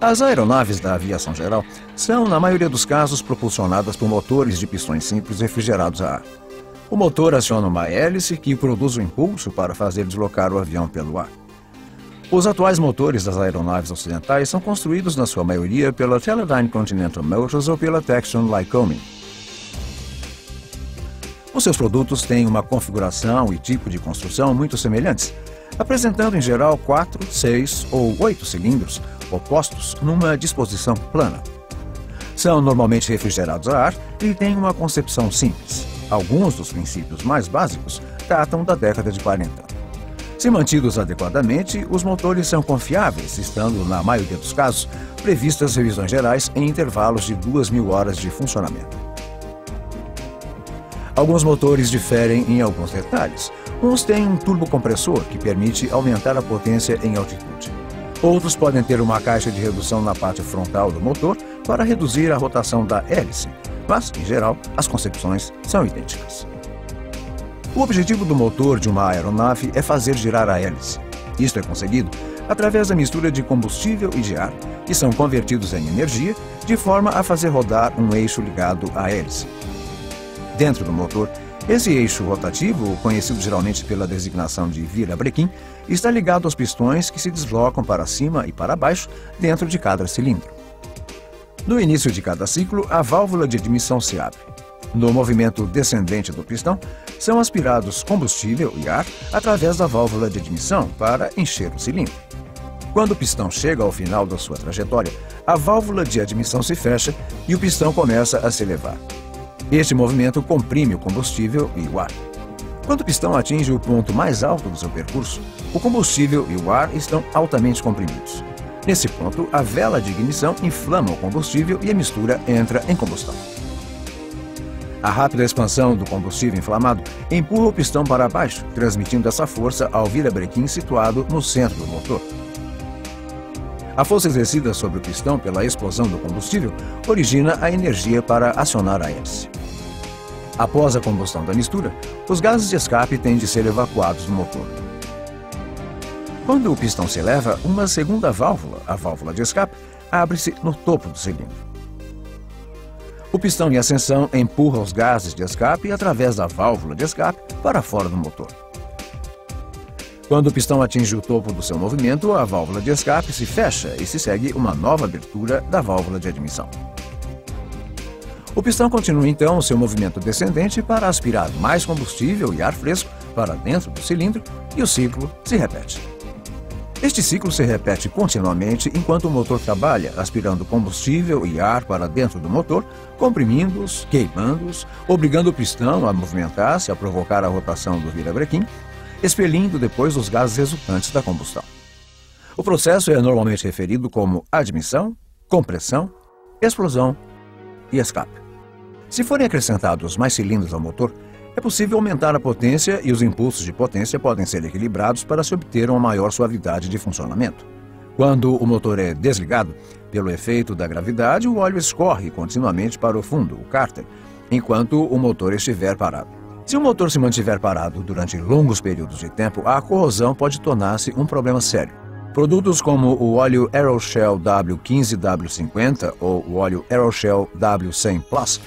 As aeronaves da aviação geral são, na maioria dos casos, propulsionadas por motores de pistões simples refrigerados a ar. O motor aciona uma hélice que produz o impulso para fazer deslocar o avião pelo ar. Os atuais motores das aeronaves ocidentais são construídos, na sua maioria, pela Teledyne Continental Motors ou pela Textron Lycoming. Os seus produtos têm uma configuração e tipo de construção muito semelhantes, apresentando em geral 4, 6 ou 8 cilindros opostos numa disposição plana. São normalmente refrigerados a ar e têm uma concepção simples. Alguns dos princípios mais básicos datam da década de 40. Se mantidos adequadamente, os motores são confiáveis, estando, na maioria dos casos, previstas revisões gerais em intervalos de 2.000 horas de funcionamento. Alguns motores diferem em alguns detalhes. Uns têm um turbocompressor que permite aumentar a potência em altitude. Outros podem ter uma caixa de redução na parte frontal do motor para reduzir a rotação da hélice, mas, em geral, as concepções são idênticas. O objetivo do motor de uma aeronave é fazer girar a hélice. Isto é conseguido através da mistura de combustível e de ar, que são convertidos em energia, de forma a fazer rodar um eixo ligado à hélice. Dentro do motor, esse eixo rotativo, conhecido geralmente pela designação de virabrequim, está ligado aos pistões que se deslocam para cima e para baixo dentro de cada cilindro. No início de cada ciclo, a válvula de admissão se abre. No movimento descendente do pistão, são aspirados combustível e ar através da válvula de admissão para encher o cilindro. Quando o pistão chega ao final da sua trajetória, a válvula de admissão se fecha e o pistão começa a se elevar. Este movimento comprime o combustível e o ar. Quando o pistão atinge o ponto mais alto do seu percurso, o combustível e o ar estão altamente comprimidos. Nesse ponto, a vela de ignição inflama o combustível e a mistura entra em combustão. A rápida expansão do combustível inflamado empurra o pistão para baixo, transmitindo essa força ao virabrequim situado no centro do motor. A força exercida sobre o pistão pela explosão do combustível origina a energia para acionar a hélice. Após a combustão da mistura, os gases de escape têm de ser evacuados do motor. Quando o pistão se eleva, uma segunda válvula, a válvula de escape, abre-se no topo do cilindro. O pistão em ascensão empurra os gases de escape através da válvula de escape para fora do motor. Quando o pistão atinge o topo do seu movimento, a válvula de escape se fecha e se segue uma nova abertura da válvula de admissão. O pistão continua então o seu movimento descendente para aspirar mais combustível e ar fresco para dentro do cilindro e o ciclo se repete. Este ciclo se repete continuamente enquanto o motor trabalha, aspirando combustível e ar para dentro do motor, comprimindo-os, queimando-os, obrigando o pistão a movimentar-se a provocar a rotação do virabrequim, expelindo depois os gases resultantes da combustão. O processo é normalmente referido como admissão, compressão, explosão e escape. Se forem acrescentados mais cilindros ao motor, é possível aumentar a potência e os impulsos de potência podem ser equilibrados para se obter uma maior suavidade de funcionamento. Quando o motor é desligado, pelo efeito da gravidade, o óleo escorre continuamente para o fundo, o cárter, enquanto o motor estiver parado. Se o motor se mantiver parado durante longos períodos de tempo, a corrosão pode tornar-se um problema sério. Produtos como o óleo Aeroshell W15W50 ou o óleo Aeroshell W100 Plus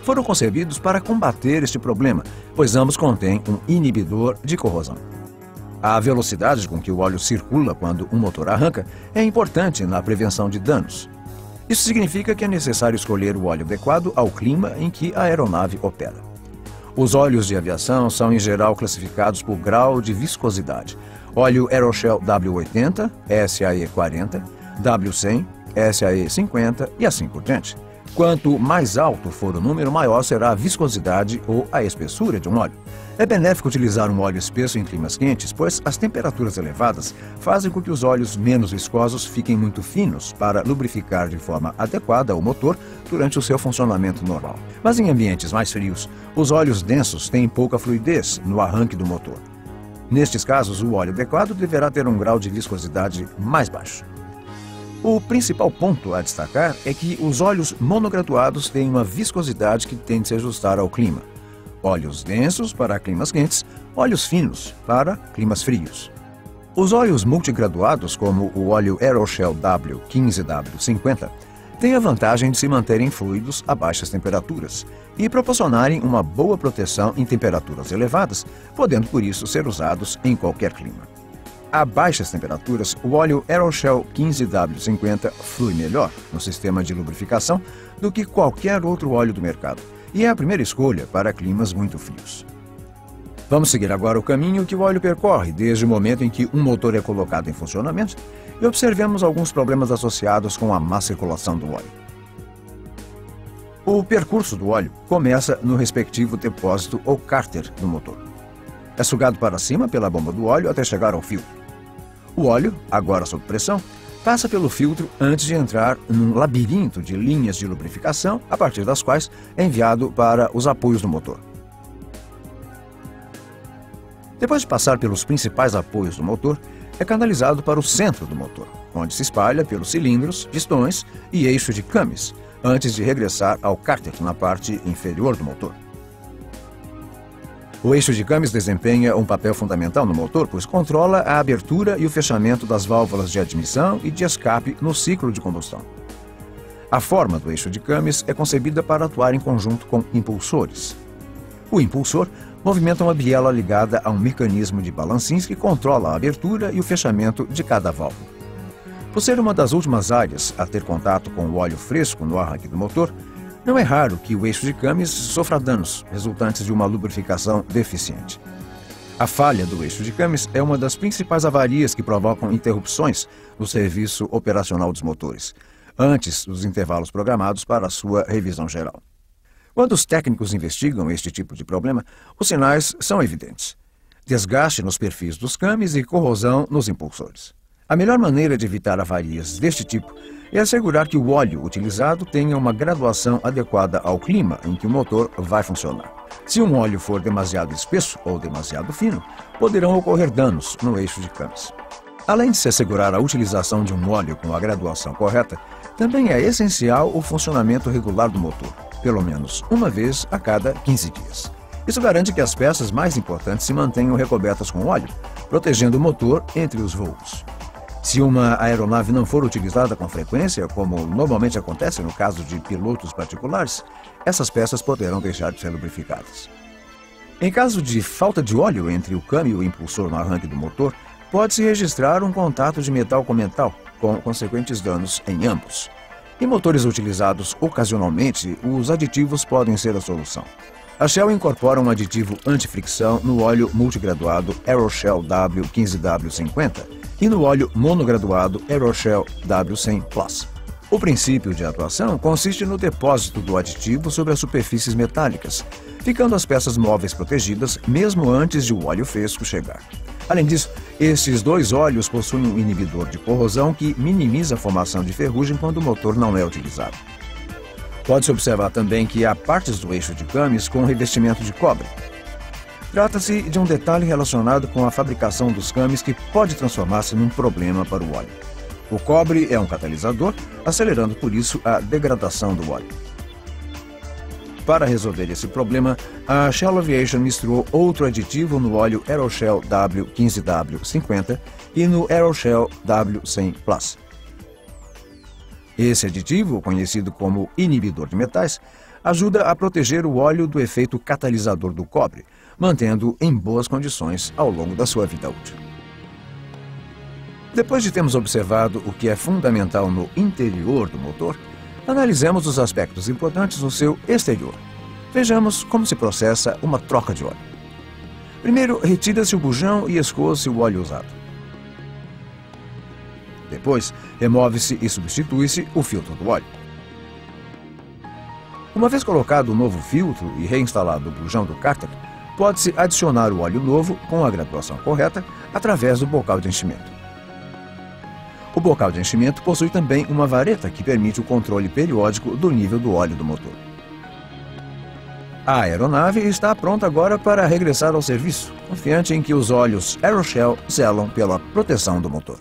foram concebidos para combater este problema, pois ambos contêm um inibidor de corrosão. A velocidade com que o óleo circula quando um motor arranca é importante na prevenção de danos. Isso significa que é necessário escolher o óleo adequado ao clima em que a aeronave opera. Os óleos de aviação são, em geral, classificados por grau de viscosidade. Óleo Aeroshell W80, SAE 40, W100, SAE 50 e assim por diante. Quanto mais alto for o número, maior será a viscosidade ou a espessura de um óleo. É benéfico utilizar um óleo espesso em climas quentes, pois as temperaturas elevadas fazem com que os óleos menos viscosos fiquem muito finos para lubrificar de forma adequada o motor durante o seu funcionamento normal. Mas em ambientes mais frios, os óleos densos têm pouca fluidez no arranque do motor. Nestes casos, o óleo adequado deverá ter um grau de viscosidade mais baixo. O principal ponto a destacar é que os óleos monograduados têm uma viscosidade que tende a se ajustar ao clima. Óleos densos para climas quentes, óleos finos para climas frios. Os óleos multigraduados, como o óleo Aeroshell W15W50, têm a vantagem de se manterem fluidos a baixas temperaturas e proporcionarem uma boa proteção em temperaturas elevadas, podendo por isso ser usados em qualquer clima. A baixas temperaturas, o óleo Aeroshell 15W50 flui melhor no sistema de lubrificação do que qualquer outro óleo do mercado e é a primeira escolha para climas muito frios. Vamos seguir agora o caminho que o óleo percorre desde o momento em que um motor é colocado em funcionamento e observemos alguns problemas associados com a má circulação do óleo. O percurso do óleo começa no respectivo depósito ou cárter do motor. É sugado para cima pela bomba do óleo até chegar ao filtro. O óleo, agora sob pressão, passa pelo filtro antes de entrar num labirinto de linhas de lubrificação, a partir das quais é enviado para os apoios do motor. Depois de passar pelos principais apoios do motor, é canalizado para o centro do motor, onde se espalha pelos cilindros, pistões e eixo de Cummins, antes de regressar ao cárter na parte inferior do motor. O eixo de Cummins desempenha um papel fundamental no motor, pois controla a abertura e o fechamento das válvulas de admissão e de escape no ciclo de combustão. A forma do eixo de Cummins é concebida para atuar em conjunto com impulsores. O impulsor movimenta uma biela ligada a um mecanismo de balancins que controla a abertura e o fechamento de cada válvula. Por ser uma das últimas áreas a ter contato com o óleo fresco no arranque do motor, não é raro que o eixo de Cummins sofra danos resultantes de uma lubrificação deficiente. A falha do eixo de Cummins é uma das principais avarias que provocam interrupções no serviço operacional dos motores, antes dos intervalos programados para a sua revisão geral. Quando os técnicos investigam este tipo de problema, os sinais são evidentes: desgaste nos perfis dos Cummins e corrosão nos impulsores. A melhor maneira de evitar avarias deste tipo é assegurar que o óleo utilizado tenha uma graduação adequada ao clima em que o motor vai funcionar. Se um óleo for demasiado espesso ou demasiado fino, poderão ocorrer danos no eixo de Cummins. Além de se assegurar a utilização de um óleo com a graduação correta, também é essencial o funcionamento regular do motor, pelo menos uma vez a cada 15 dias. Isso garante que as peças mais importantes se mantenham recobertas com óleo, protegendo o motor entre os voos. Se uma aeronave não for utilizada com frequência, como normalmente acontece no caso de pilotos particulares, essas peças poderão deixar de ser lubrificadas. Em caso de falta de óleo entre o câmbio e o impulsor no arranque do motor, pode-se registrar um contato de metal com metal, com consequentes danos em ambos. Em motores utilizados ocasionalmente, os aditivos podem ser a solução. A Shell incorpora um aditivo anti-fricção no óleo multigraduado Aeroshell W15W50 e no óleo monograduado Aeroshell W100 Plus. O princípio de atuação consiste no depósito do aditivo sobre as superfícies metálicas, ficando as peças móveis protegidas mesmo antes de o óleo fresco chegar. Além disso, estes dois óleos possuem um inibidor de corrosão que minimiza a formação de ferrugem quando o motor não é utilizado. Pode-se observar também que há partes do eixo de Cummins com revestimento de cobre. Trata-se de um detalhe relacionado com a fabricação dos Cummins que pode transformar-se num problema para o óleo. O cobre é um catalisador, acelerando por isso a degradação do óleo. Para resolver esse problema, a Shell Aviation misturou outro aditivo no óleo Aeroshell W15W50 e no Aeroshell W100 Plus. Esse aditivo, conhecido como inibidor de metais, ajuda a proteger o óleo do efeito catalisador do cobre, mantendo-o em boas condições ao longo da sua vida útil. Depois de termos observado o que é fundamental no interior do motor, analisemos os aspectos importantes no seu exterior. Vejamos como se processa uma troca de óleo. Primeiro, retira-se o bujão e escoa-se o óleo usado. Depois, remove-se e substitui-se o filtro do óleo. Uma vez colocado o novo filtro e reinstalado o bujão do cárter, pode-se adicionar o óleo novo com a graduação correta através do bocal de enchimento. O bocal de enchimento possui também uma vareta que permite o controle periódico do nível do óleo do motor. A aeronave está pronta agora para regressar ao serviço, confiante em que os óleos Aeroshell zelam pela proteção do motor.